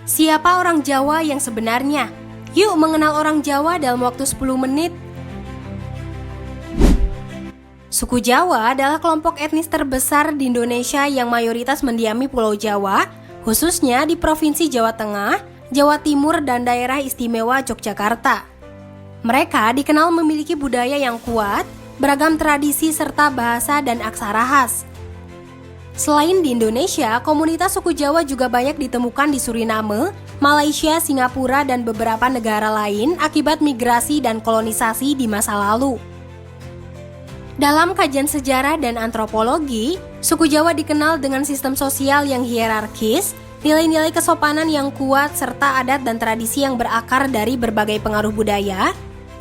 Siapa orang Jawa yang sebenarnya? Yuk mengenal orang Jawa dalam waktu 10 menit. Suku Jawa adalah kelompok etnis terbesar di Indonesia yang mayoritas mendiami Pulau Jawa, khususnya di Provinsi Jawa Tengah, Jawa Timur, dan daerah istimewa Yogyakarta. Mereka dikenal memiliki budaya yang kuat, beragam tradisi serta bahasa dan aksara khas. Selain di Indonesia, komunitas suku Jawa juga banyak ditemukan di Suriname, Malaysia, Singapura, dan beberapa negara lain akibat migrasi dan kolonisasi di masa lalu. Dalam kajian sejarah dan antropologi, suku Jawa dikenal dengan sistem sosial yang hierarkis, nilai-nilai kesopanan yang kuat, serta adat dan tradisi yang berakar dari berbagai pengaruh budaya,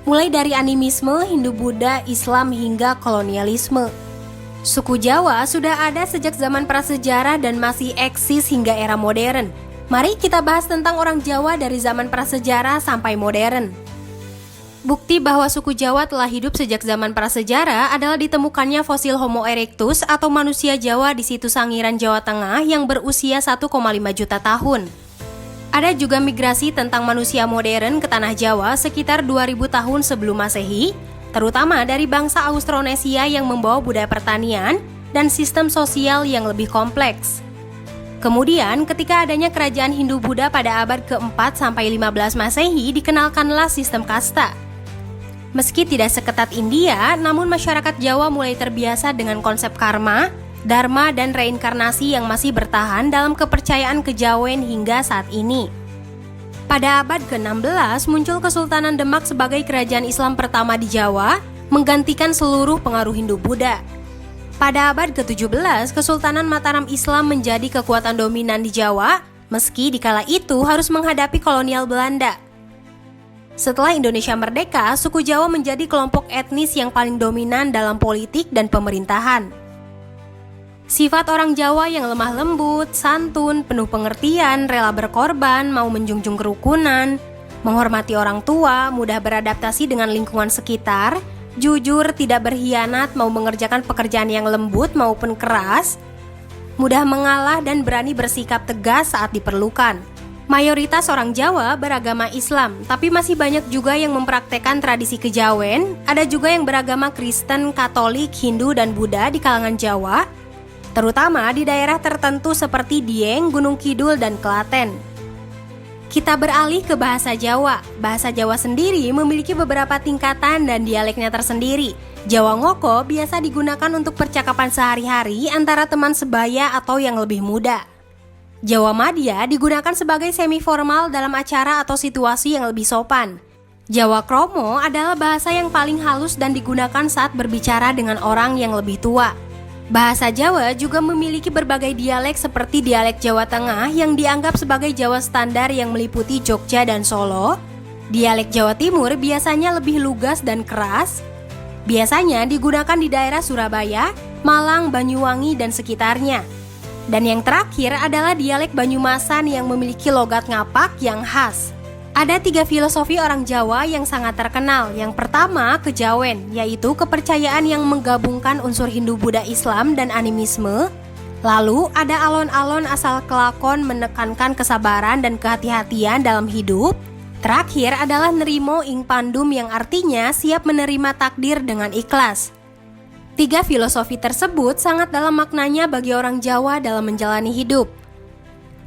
mulai dari animisme, Hindu-Buddha, Islam, hingga kolonialisme. Suku Jawa sudah ada sejak zaman prasejarah dan masih eksis hingga era modern. Mari kita bahas tentang orang Jawa dari zaman prasejarah sampai modern. Bukti bahwa suku Jawa telah hidup sejak zaman prasejarah adalah ditemukannya fosil Homo erectus atau manusia Jawa di situs Sangiran, Jawa Tengah yang berusia 1,5 juta tahun. Ada juga migrasi tentang manusia modern ke tanah Jawa sekitar 2000 tahun sebelum Masehi, terutama dari bangsa Austronesia yang membawa budaya pertanian dan sistem sosial yang lebih kompleks. Kemudian, ketika adanya kerajaan Hindu-Buddha pada abad ke-4 sampai 15 Masehi, dikenalkanlah sistem kasta. Meski tidak seketat India, namun masyarakat Jawa mulai terbiasa dengan konsep karma, dharma, dan reinkarnasi yang masih bertahan dalam kepercayaan kejawen hingga saat ini. Pada abad ke-16 muncul Kesultanan Demak sebagai kerajaan Islam pertama di Jawa, menggantikan seluruh pengaruh Hindu-Buddha. Pada abad ke-17, Kesultanan Mataram Islam menjadi kekuatan dominan di Jawa, meski di kala itu harus menghadapi kolonial Belanda. Setelah Indonesia merdeka, suku Jawa menjadi kelompok etnis yang paling dominan dalam politik dan pemerintahan. Sifat orang Jawa yang lemah lembut, santun, penuh pengertian, rela berkorban, mau menjunjung kerukunan, menghormati orang tua, mudah beradaptasi dengan lingkungan sekitar, jujur, tidak berkhianat, mau mengerjakan pekerjaan yang lembut maupun keras, mudah mengalah dan berani bersikap tegas saat diperlukan. Mayoritas orang Jawa beragama Islam, tapi masih banyak juga yang mempraktekkan tradisi kejawen, ada juga yang beragama Kristen, Katolik, Hindu, dan Buddha di kalangan Jawa, terutama di daerah tertentu seperti Dieng, Gunung Kidul, dan Klaten. Kita beralih ke bahasa Jawa. Bahasa Jawa sendiri memiliki beberapa tingkatan dan dialeknya tersendiri. Jawa Ngoko biasa digunakan untuk percakapan sehari-hari antara teman sebaya atau yang lebih muda. Jawa Madya digunakan sebagai semi-formal dalam acara atau situasi yang lebih sopan. Jawa Kromo adalah bahasa yang paling halus dan digunakan saat berbicara dengan orang yang lebih tua. Bahasa Jawa juga memiliki berbagai dialek seperti dialek Jawa Tengah yang dianggap sebagai Jawa standar yang meliputi Jogja dan Solo. Dialek Jawa Timur biasanya lebih lugas dan keras. Biasanya digunakan di daerah Surabaya, Malang, Banyuwangi, dan sekitarnya. Dan yang terakhir adalah dialek Banyumasan yang memiliki logat ngapak yang khas. Ada 3 filosofi orang Jawa yang sangat terkenal. Yang pertama, kejawen, yaitu kepercayaan yang menggabungkan unsur Hindu-Buddha, Islam, dan animisme. Lalu ada alon-alon asal kelakon menekankan kesabaran dan kehati-hatian dalam hidup. Terakhir adalah nerimo ing pandum yang artinya siap menerima takdir dengan ikhlas. 3 filosofi tersebut sangat dalam maknanya bagi orang Jawa dalam menjalani hidup.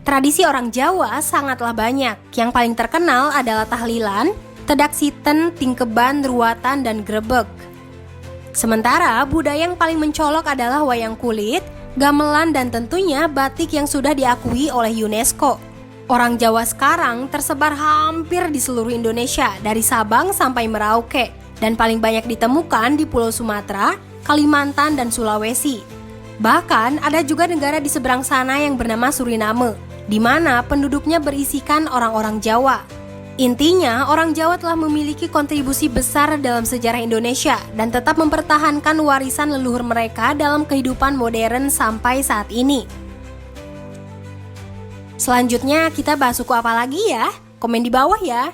Tradisi orang Jawa sangatlah banyak. Yang paling terkenal adalah tahlilan, tedaksiten, tingkeban, ruatan, dan grebeg. Sementara budaya yang paling mencolok adalah wayang kulit, gamelan, dan tentunya batik yang sudah diakui oleh UNESCO. Orang Jawa sekarang tersebar hampir di seluruh Indonesia, dari Sabang sampai Merauke, dan paling banyak ditemukan di Pulau Sumatera, Kalimantan, dan Sulawesi. Bahkan ada juga negara di seberang sana yang bernama Suriname, di mana penduduknya berisikan orang-orang Jawa. Intinya, orang Jawa telah memiliki kontribusi besar dalam sejarah Indonesia dan tetap mempertahankan warisan leluhur mereka dalam kehidupan modern sampai saat ini. Selanjutnya kita bahas suku apa lagi ya? Komen di bawah ya.